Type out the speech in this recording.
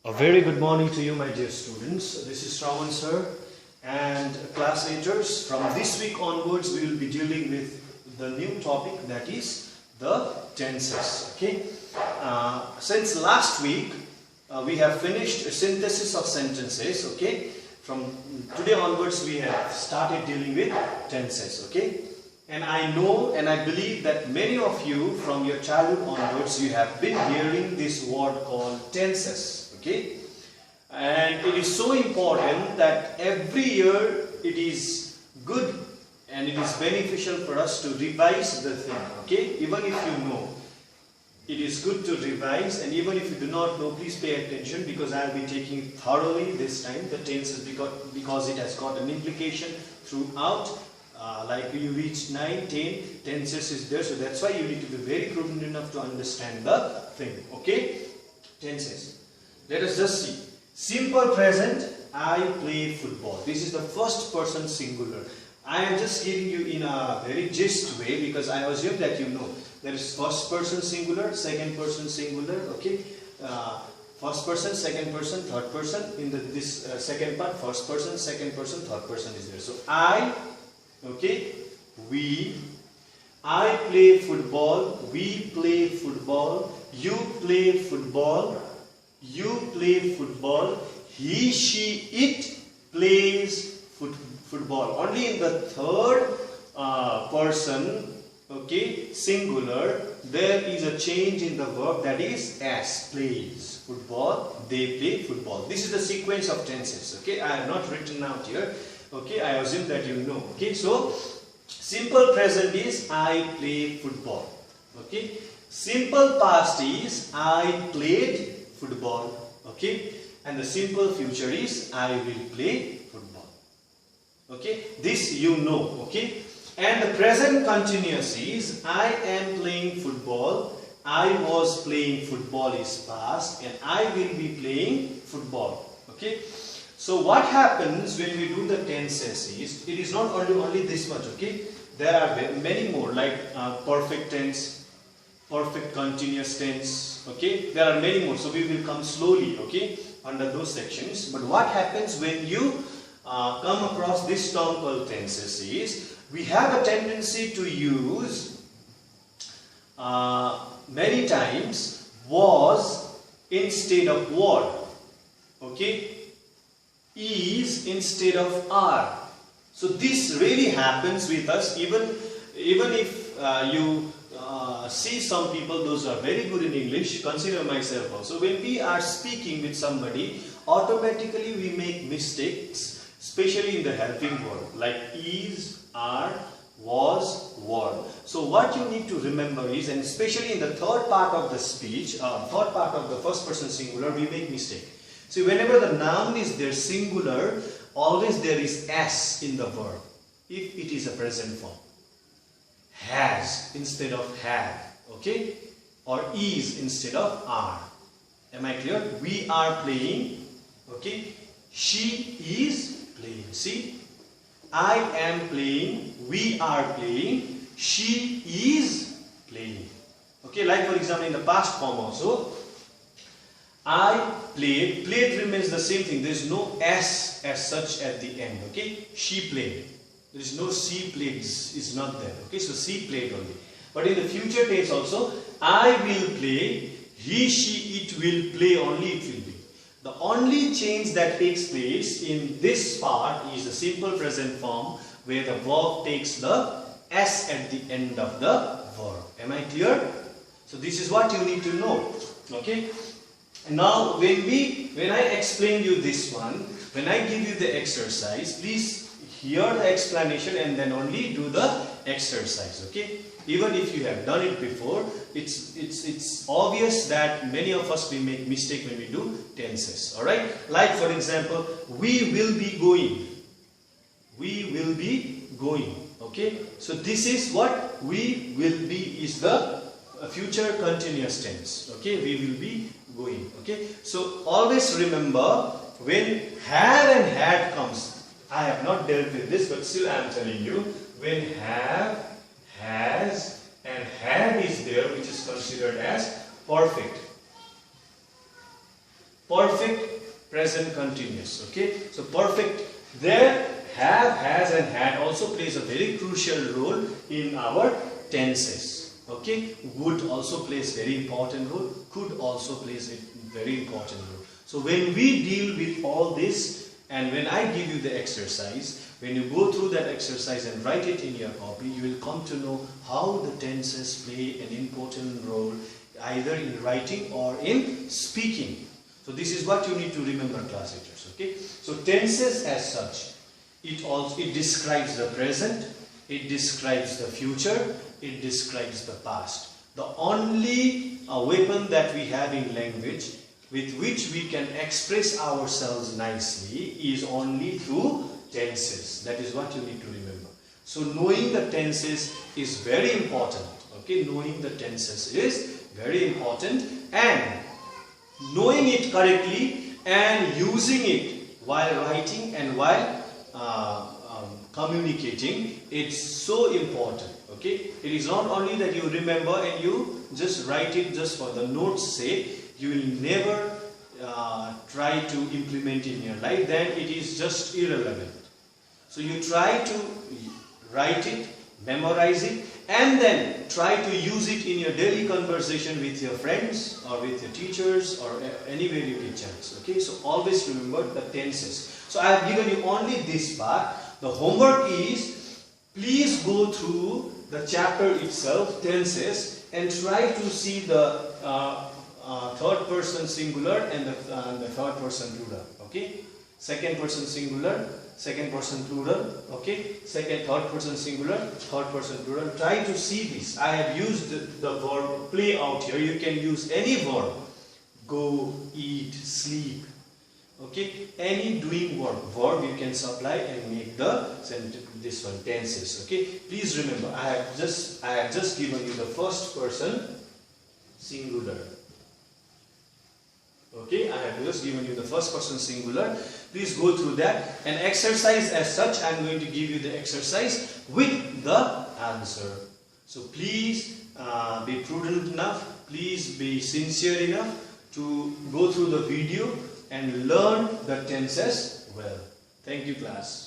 A very good morning to you, my dear students. This is Shravan sir and class 8ers. From this week onwards, we will be dealing with the new topic, that is the tenses. Okay. Since last week, we have finished a synthesis of sentences. Okay. From today onwards, we have started dealing with tenses. Okay. And I know and I believe that many of you from your childhood onwards, you have been hearing this word called tenses. Okay, and it is so important that every year it is good and it is beneficial for us to revise the thing. Okay, even if you know, it is good to revise, and even if you do not know, please pay attention, because I will be taking thoroughly this time the tenses, because it has got an implication throughout. Like you reach 9, 10, tenses is there, so that's why you need to be very prudent enough to understand the thing. Okay, tenses. Let us just see. Simple present, I play football. This is the first person singular. I am just giving you in a very gist way, because I assume that you know. There is first person singular, second person singular, okay. First person, second person, third person. In this second part, first person, second person, third person is there. So I, okay, we, I play football, we play football, you play football, you play football, he, she, it plays football. Only in the third person, okay, singular, there is a change in the verb, that is s, plays football, they play football. This is the sequence of tenses. Okay, I have not written out here. Okay, I assume that you know. Okay, so simple present is I play football. Okay, simple past is I played football. Okay, and the simple future is I will play football. Okay, this you know. Okay, and the present continuous is I am playing football, I was playing football is past, and I will be playing football. Okay, so what happens when we do the tenses is, it is not only this much. Okay, there are many more, like perfect tense, perfect continuous tense. Okay, there are many more, so we will come slowly, okay, under those sections. But what happens when you come across this term called tenses is, we have a tendency to use many times was instead of were, okay, is instead of are. So this really happens with us, even if you see some people, those are very good in English, consider myself also. When we are speaking with somebody, automatically we make mistakes, especially in the helping verb, like is, are, was, were. So what you need to remember is, and especially in the third part of the speech, third part of the first person singular, we make mistake. See, whenever the noun is there singular, always there is s in the verb, if it is a present form. Has instead of have, okay, or is instead of are. Am I clear? We are playing, okay, she is playing. See, I am playing, we are playing, she is playing. Okay, like for example in the past form also, I played, played remains the same thing, there is no s as such at the end. Okay, she played. There is no she played, is not there. Okay, so she played only. But in the future tense also, I will play, he, she, it will play, only it will be. The only change that takes place in this part is the simple present form, where the verb takes the s at the end of the verb. Am I clear? So this is what you need to know. Okay. Now when I explain you this one, when I give you the exercise, please hear the explanation and then only do the exercise. Okay, even if you have done it before, it's obvious that many of us we make mistake when we do tenses. All right, like for example, we will be going, we will be going. Okay, so this is what we will be, is the future continuous tense. Okay, we will be going. Okay, so always remember, when have and had comes, I have not dealt with this, but still I am telling you, when have, has and had is there, which is considered as perfect. Perfect present continuous. Okay, so perfect. There, have, has and had also plays a very crucial role in our tenses. Okay, would also plays very important role, could also plays a very important role. So when we deal with all this, and when I give you the exercise, when you go through that exercise and write it in your copy, you will come to know how the tenses play an important role either in writing or in speaking. So this is what you need to remember, class 8ers. Okay, so tenses as such, it describes the present, it describes the future, it describes the past. The only weapon that we have in language with which we can express ourselves nicely is only through tenses. That is what you need to remember. So knowing the tenses is very important. Okay, knowing the tenses is very important, and knowing it correctly and using it while writing and while communicating, it's so important. Okay, it is not only that you remember and you just write it just for the notes' sake. You will never try to implement in your life, then it is just irrelevant. So you try to write it, memorize it, and then try to use it in your daily conversation with your friends or with your teachers or anywhere you get chance. Okay, so always remember the tenses. So I have given you only this part. The homework is, please go through the chapter itself, tenses, and try to see the third person singular and the third person plural. Okay, second person singular, second person plural. Okay, third person singular, third person plural. Try to see this. I have used the verb play out here. You can use any verb. Go, eat, sleep. Okay, any doing verb you can supply and make the sentence, this one, tenses. Okay, please remember, I have just given you the first person singular. Okay, I have just given you the first person singular. Please go through that, and exercise as such, I am going to give you the exercise with the answer. So please be prudent enough, please be sincere enough to go through the video and learn the tenses well. Thank you, class.